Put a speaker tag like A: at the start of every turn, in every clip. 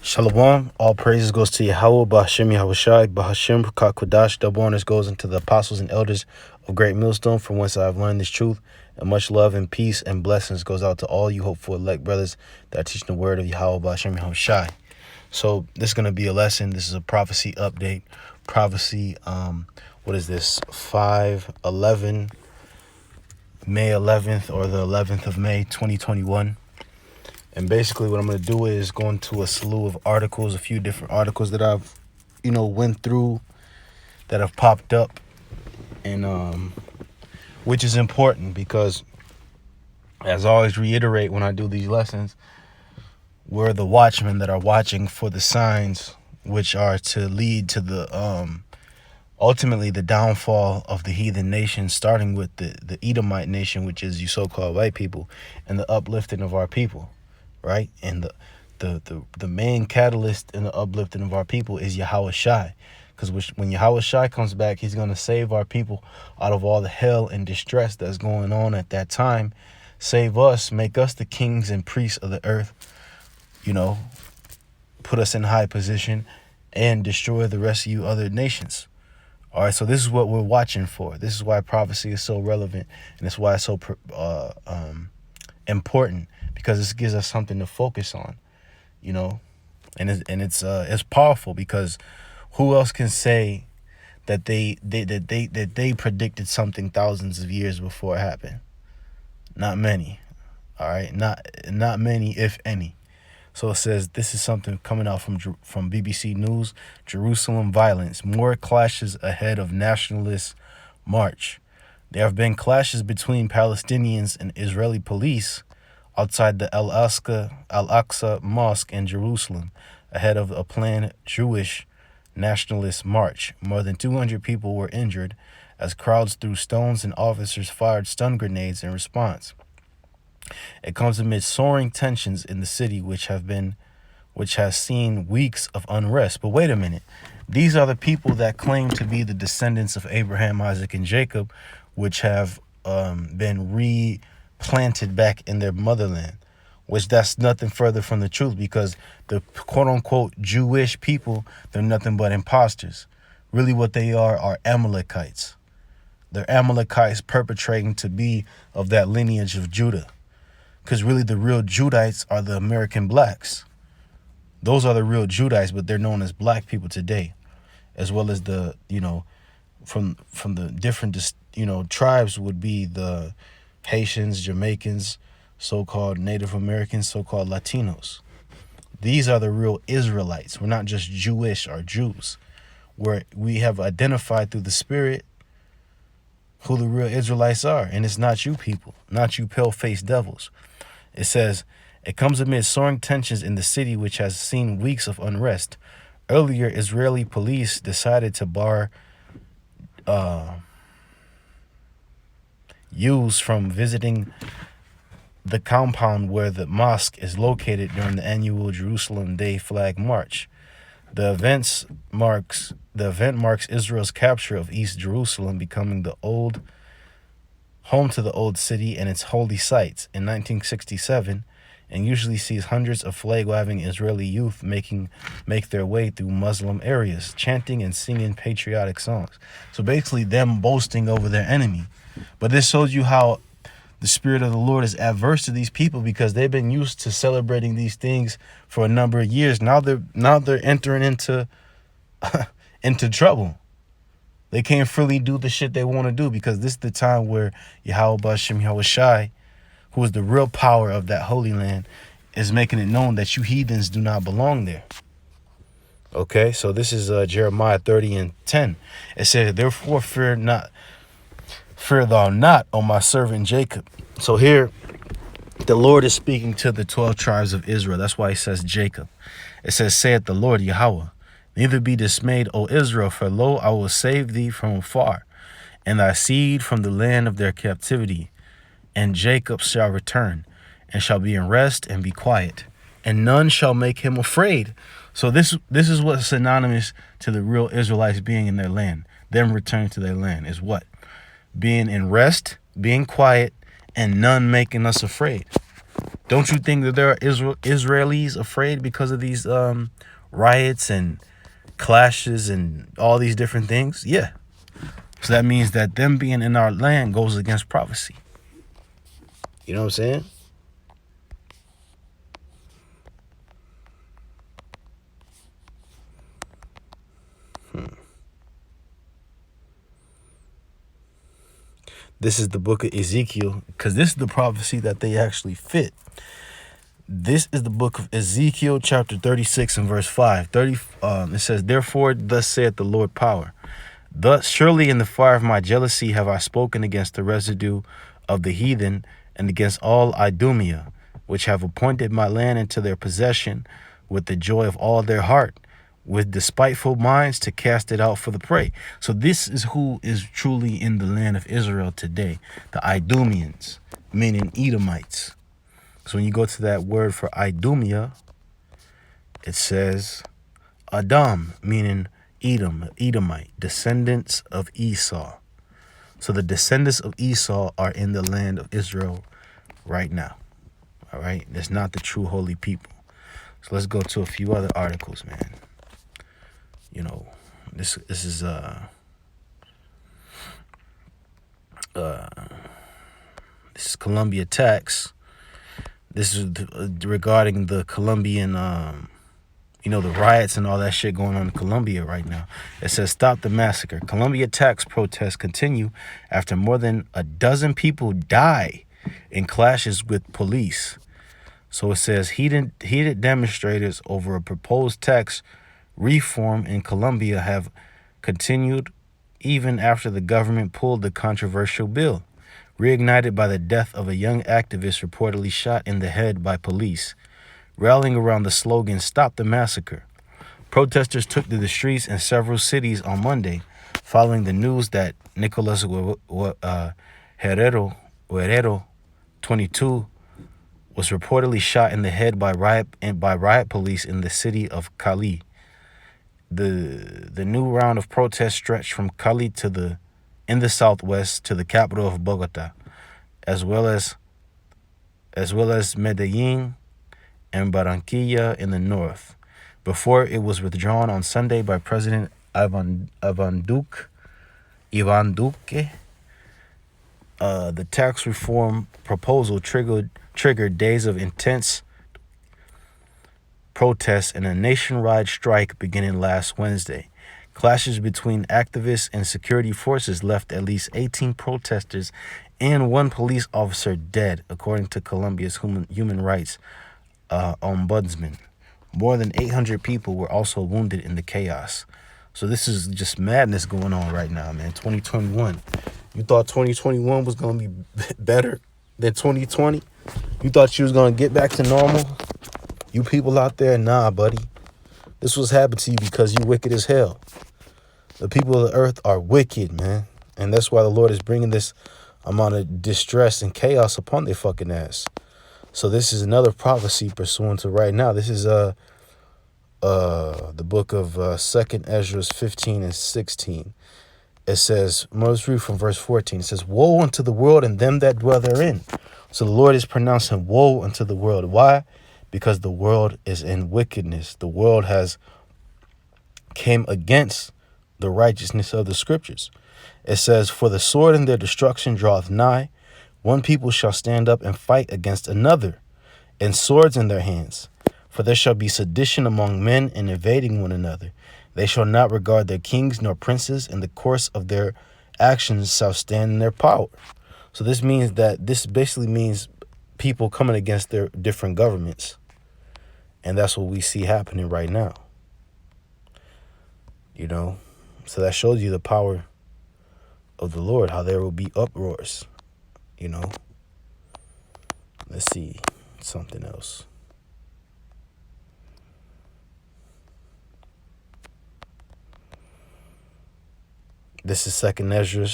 A: Shalom. All praises goes to Yahweh, Bahashim Yahushai, Bahashim Kakwadash. Double honors goes into the apostles and elders of Great Millstone, from whence I have learned this truth. And much love and peace and blessings goes out to all you hopeful elect brothers that are teaching the word of Yahweh, Bahashim Yahushai. So this is going to be a lesson. This is a prophecy update. Prophecy, what is this? 5/11, May 11th, or the 11th of May, 2021. And basically what I'm going to do is go into a slew of articles, a few different articles that I've, went through that have popped up, and which is important because, as I always reiterate when I do these lessons, we're the watchmen that are watching for the signs which are to lead to the ultimately the downfall of the heathen nation, starting with the Edomite nation, which is you so-called white people, and the uplifting of our people. Right? And the main catalyst in the uplifting of our people is Yahweh Shai. Because when Yahweh Shai comes back, he's going to save our people out of all the hell and distress that's going on at that time. Save us, make us the kings and priests of the earth, put us in high position, and destroy the rest of you other nations. All right, so this is what we're watching for. This is why prophecy is so relevant, and it's why it's so important. Because this gives us something to focus on, and it's powerful, because who else can say that they predicted something thousands of years before it happened? Not many. All right, not many, if any. So it says this is something coming out from BBC News. Jerusalem violence, more clashes ahead of nationalist march. There have been clashes between Palestinians and Israeli police outside the Al-Aqsa Mosque in Jerusalem, ahead of a planned Jewish nationalist march. More than 200 people were injured as crowds threw stones and officers fired stun grenades in response. It comes amid soaring tensions in the city, which has seen weeks of unrest. But wait a minute. These are the people that claim to be the descendants of Abraham, Isaac, and Jacob, which have been replanted back in their motherland, which that's nothing further from the truth, because the quote-unquote Jewish people, they're nothing but imposters. Really what they are Amalekites. They're Amalekites perpetrating to be of that lineage of Judah, because really the real Judites are the American blacks. Those are the real Judites, but they're known as black people today, as well as the, from the different, tribes would be the Haitians, Jamaicans, so-called Native Americans, so-called Latinos. These are the real Israelites. We're not just Jewish or Jews. We have identified through the Spirit who the real Israelites are. And it's not you people, not you pale-faced devils. It says, it comes amid soaring tensions in the city, which has seen weeks of unrest. Earlier, Israeli police decided to bar Jews from visiting the compound where the mosque is located during the annual Jerusalem Day Flag March. The event marks Israel's capture of East Jerusalem, becoming the home to the old city and its holy sites in 1967, and usually sees hundreds of flag-waving Israeli youth make their way through Muslim areas, chanting and singing patriotic songs. So basically them boasting over their enemy. But this shows you how the Spirit of the Lord is adverse to these people, because they've been used to celebrating these things for a number of years. Now they're entering into into trouble. They can't freely do the shit they want to do, because this is the time where Yahweh Bahashim Yahushai, who is the real power of that holy land, is making it known that you heathens do not belong there. Okay, so this is Jeremiah 30:10. It says, therefore fear thou not, O my servant Jacob. So here, the Lord is speaking to the 12 tribes of Israel. That's why he says Jacob. It says, saith the Lord Yahweh, neither be dismayed, O Israel, for lo, I will save thee from afar, and thy seed from the land of their captivity. And Jacob shall return, and shall be in rest and be quiet, and none shall make him afraid. So this is what's synonymous to the real Israelites being in their land. Them returning to their land is what? Being in rest, being quiet, and none making us afraid. Don't you think that there are Israelis afraid because of these riots and clashes and all these different things? Yeah. So that means that them being in our land goes against prophecy. You know what I'm saying? This is the book of Ezekiel, because this is the prophecy that they actually fit. This is the book of Ezekiel, chapter 36 and verse 5. It says, "Therefore, thus saith the Lord power. Thus surely in the fire of my jealousy have I spoken against the residue of the heathen and against all Idumea, which have appointed my land into their possession with the joy of all their heart, with despiteful minds to cast it out for the prey." So this is who is truly in the land of Israel today, the Idumeans, meaning Edomites. So when you go to that word for Idumea, it says Adam, meaning Edom, Edomite, descendants of Esau. So the descendants of Esau are in the land of Israel right now. All right, that's not the true holy people. So let's go to a few other articles, man. You know, this is Columbia Tax. This is regarding the Colombian, the riots and all that shit going on in Colombia right now. It says, "Stop the massacre. Colombia tax protests continue after more than a dozen people die in clashes with police." So it says, heated demonstrators over a proposed tax reform in Colombia have continued even after the government pulled the controversial bill, reignited by the death of a young activist reportedly shot in the head by police. Rallying around the slogan, "Stop the massacre," protesters took to the streets in several cities on Monday, following the news that Nicolas Herrero, 22, was reportedly shot in the head by riot police in the city of Cali. The new round of protests stretched from Cali in the southwest to the capital of Bogota, as well as Medellin and Barranquilla in the north, before it was withdrawn on Sunday by President Ivan Duque. The tax reform proposal triggered days of intense protests and a nationwide strike beginning last Wednesday. Clashes between activists and security forces left at least 18 protesters and one police officer dead, according to Colombia's human rights ombudsman. More than 800 people were also wounded in the chaos. So this is just madness going on right now, man. 2021. You thought 2021 was going to be better than 2020? You thought you was going to get back to normal? You people out there, nah, buddy. This was happened to you because you wicked as hell. The people of the earth are wicked, man. And that's why the Lord is bringing this amount of distress and chaos upon their fucking ass. So this is another prophecy pursuant to right now. This is the book of 2nd Ezra 15 and 16. It says, let's read from verse 14. It says, "Woe unto the world and them that dwell therein." So the Lord is pronouncing woe unto the world. Why? Because the world is in wickedness. The world has came against the righteousness of the scriptures. It says, "For the sword in their destruction draweth nigh. One people shall stand up and fight against another, and swords in their hands. For there shall be sedition among men and invading one another. They shall not regard their kings nor princes, and the course of their actions shall stand in their power." So this basically means people coming against their different governments. And that's what we see happening right now. You know, so that shows you the power of the Lord, how there will be uproars, you know. Let's see something else. This is 2nd Ezra,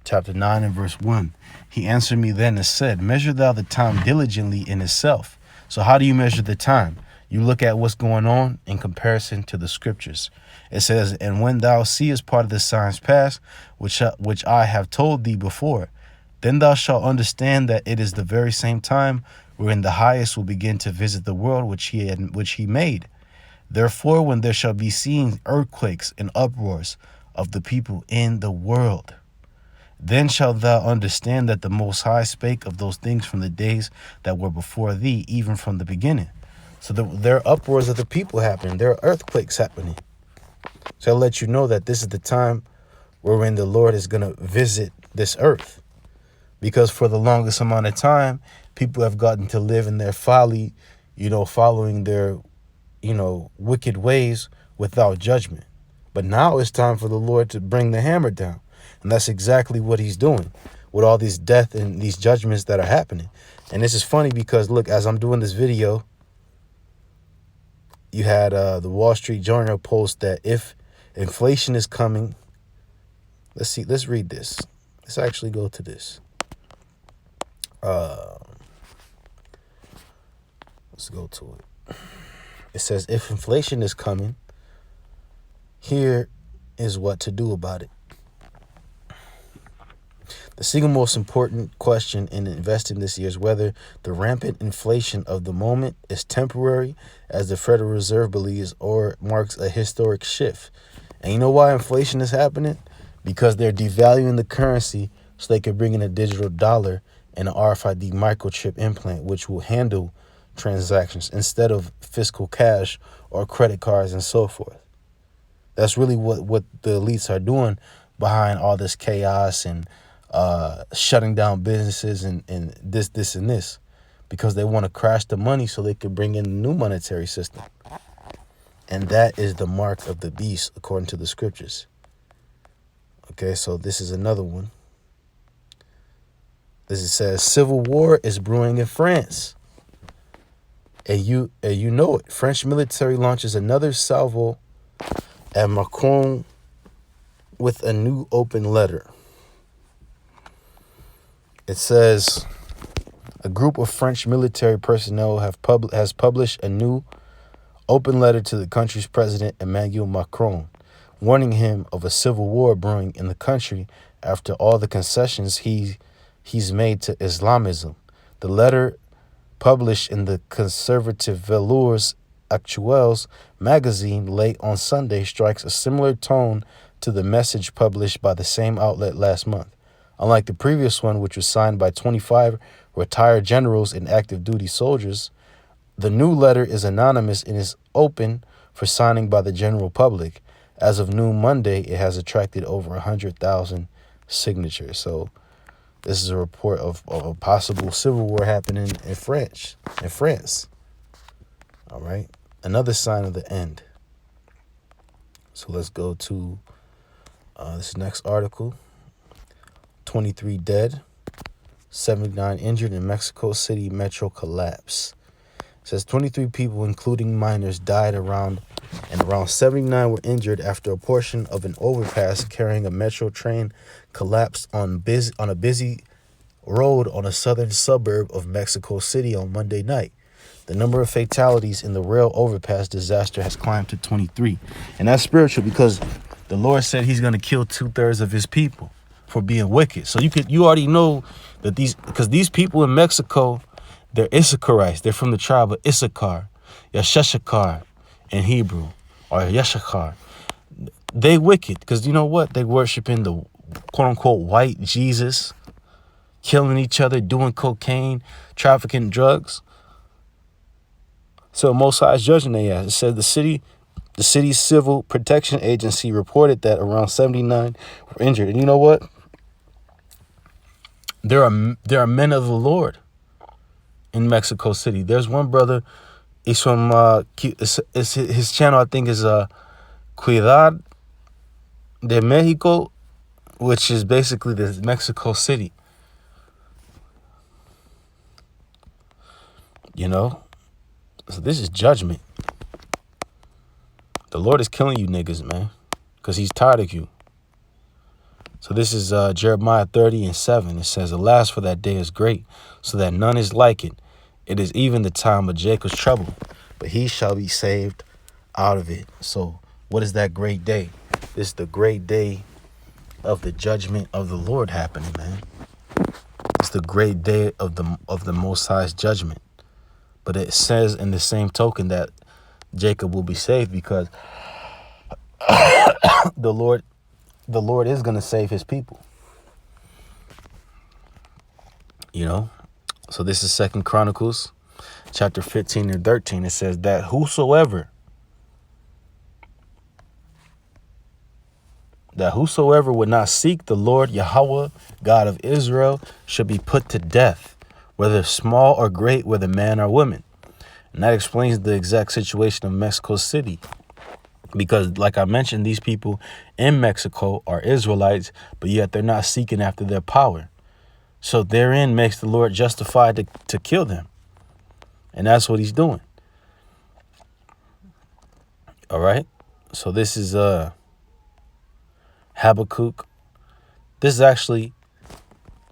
A: chapter 9 and verse 1. "He answered me then and said, Measure thou the time diligently in itself." So how do you measure the time? You look at what's going on in comparison to the scriptures. It says, "And when thou seest part of the signs past, which I have told thee before, then thou shalt understand that it is the very same time wherein the highest will begin to visit the world which he made. Therefore, when there shall be seen earthquakes and uproars of the people in the world, then shalt thou understand that the Most High spake of those things from the days that were before thee, even from the beginning. So there are uproars of the people happening. There are earthquakes happening. So I'll let you know that this is the time wherein the Lord is going to visit this earth. Because for the longest amount of time, people have gotten to live in their folly, following their, wicked ways without judgment. But now it's time for the Lord to bring the hammer down. And that's exactly what he's doing with all these death and these judgments that are happening. And this is funny because, look, as I'm doing this video, you had the Wall Street Journal post that if inflation is coming, let's read this. Let's actually go to this. Let's go to it. It says, if inflation is coming, here is what to do about it. The single most important question in investing this year is whether the rampant inflation of the moment is temporary, as the Federal Reserve believes, or marks a historic shift. And you know why inflation is happening? Because they're devaluing the currency so they can bring in a digital dollar and an RFID microchip implant, which will handle transactions instead of fiscal cash or credit cards and so forth. That's really what the elites are doing behind all this chaos and shutting down businesses and this and this, because they want to crash the money so they can bring in a new monetary system. And that is the mark of the beast, according to the scriptures. Okay, so this is another one. This says, civil war is brewing in France. And you know it. French military launches another salvo at Macron with a new open letter. It says a group of French military personnel has published a new open letter to the country's president, Emmanuel Macron, warning him of a civil war brewing in the country after all the concessions he's made to Islamism. The letter, published in the conservative Valeurs Actuelles magazine late on Sunday, strikes a similar tone to the message published by the same outlet last month. Unlike the previous one, which was signed by 25 retired generals and active duty soldiers, the new letter is anonymous and is open for signing by the general public. As of noon Monday, it has attracted over 100,000 signatures. So this is a report of a possible civil war happening in France. All right. Another sign of the end. So let's go to this next article. 23 dead, 79 injured in Mexico City metro collapse. It says 23 people, including minors, died around 79 were injured after a portion of an overpass carrying a metro train collapsed on a busy road on a southern suburb of Mexico City on Monday night. The number of fatalities in the rail overpass disaster has climbed to 23. And that's spiritual, because the Lord said he's going to kill 2/3 of his people for being wicked. So you already know that these people in Mexico, they're Issacharites. They're from the tribe of Issachar, Yeshashakar in Hebrew, or Yeshachar. They wicked because you know what? They worshiping the quote unquote white Jesus, killing each other, doing cocaine, trafficking drugs. So Most High is judging they ass. It said the city's civil protection agency reported that around 79 were injured. And you know what? There are men of the Lord in Mexico City. There's one brother. He's from his channel, I think, is Cuidad de Mexico, which is basically the Mexico City. You know, so this is judgment. The Lord is killing you niggas, man, because he's tired of you. So this is Jeremiah 30:7. It says, alas, for that day is great, so that none is like it. It is even the time of Jacob's trouble, but he shall be saved out of it. So what is that great day? This is the great day of the judgment of the Lord happening, man. It's the great day of the Most High's judgment. But it says in the same token that Jacob will be saved, because the Lord is going to save his people. You know? So this is 2 Chronicles chapter 15 and 13. It says that whosoever would not seek the Lord Yahweh, God of Israel, should be put to death, whether small or great, whether man or woman. And that explains the exact situation of Mexico City. Because, like I mentioned, these people in Mexico are Israelites, but yet they're not seeking after their power. So therein makes the Lord justified to kill them. And that's what he's doing. All right. So this is Habakkuk. This is actually,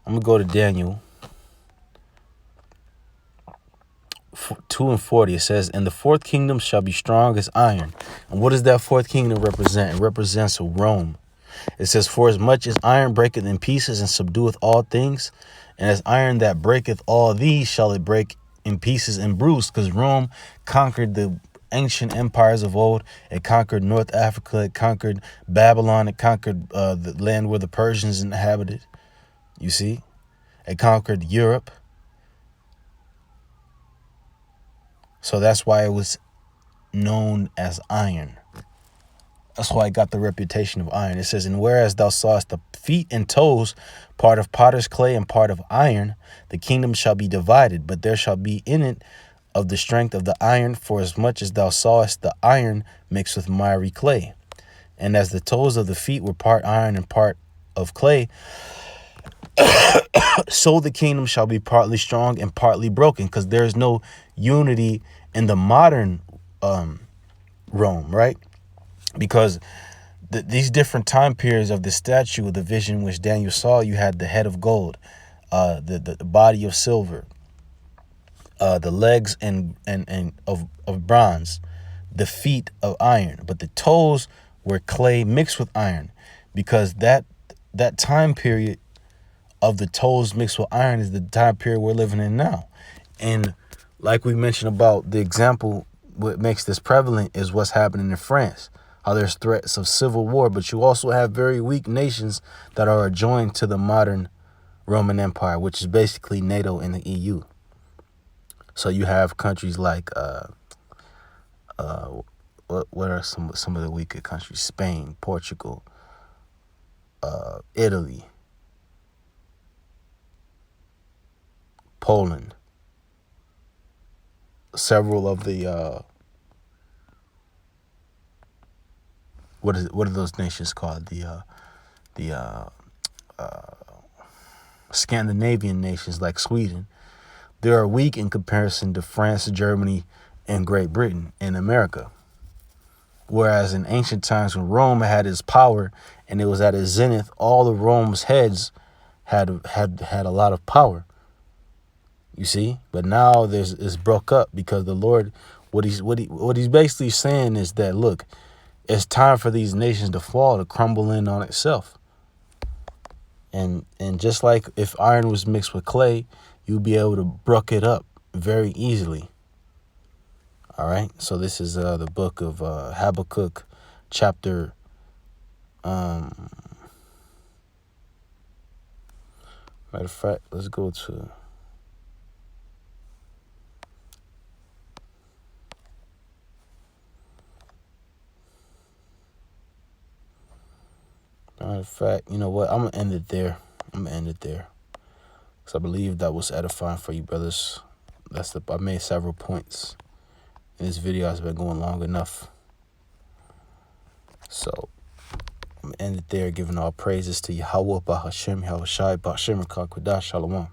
A: I'm going to go to Daniel 2:40. It says, and the fourth kingdom shall be strong as iron. And what does that fourth kingdom represent? It represents Rome. It says, for as much as iron breaketh in pieces and subdueth all things, and as iron that breaketh all these shall it break in pieces and bruise. Because Rome conquered the ancient empires of old. It conquered North Africa. It conquered Babylon. It conquered the land where the Persians inhabited. You see? It conquered Europe. So that's why it was known as iron. That's why it got the reputation of iron. It says, and whereas thou sawest the feet and toes, part of potter's clay and part of iron, the kingdom shall be divided, but there shall be in it of the strength of the iron, for as much as thou sawest the iron mixed with miry clay. And as the toes of the feet were part iron and part of clay, so the kingdom shall be partly strong and partly broken, because there's no unity in the modern Rome, right? Because these different time periods of the statue, of the vision which Daniel saw, you had the head of gold, the body of silver, the legs and of bronze, the feet of iron, but the toes were clay mixed with iron, because that time period of the toes mixed with iron is the time period we're living in now. And like we mentioned about the example, what makes this prevalent is what's happening in France, how there's threats of civil war, but you also have very weak nations that are adjoined to the modern Roman Empire, which is basically NATO and the EU. So you have countries like what are some of the weaker countries? Spain, Portugal, Italy, Poland, several of the what are those nations called? The Scandinavian nations like Sweden. They are weak in comparison to France, Germany, and Great Britain and America. Whereas in ancient times, when Rome had its power and it was at its zenith, all of Rome's heads had a lot of power. You see, but now it's broke up because the Lord, what he's basically saying is that, look, it's time for these nations to fall, to crumble in on itself. And just like if iron was mixed with clay, you'd be able to brook it up very easily. All right. So this is the book of Habakkuk, chapter matter of fact, let's go to matter of fact, you know what? I'm gonna end it there. Because I believe that was edifying for you, brothers. I made several points. And this video has been going long enough. So I'm going to end it there, giving all praises to Yahweh, Bahashem, Yahushai, Bahashem, Kakwadash, Shalom.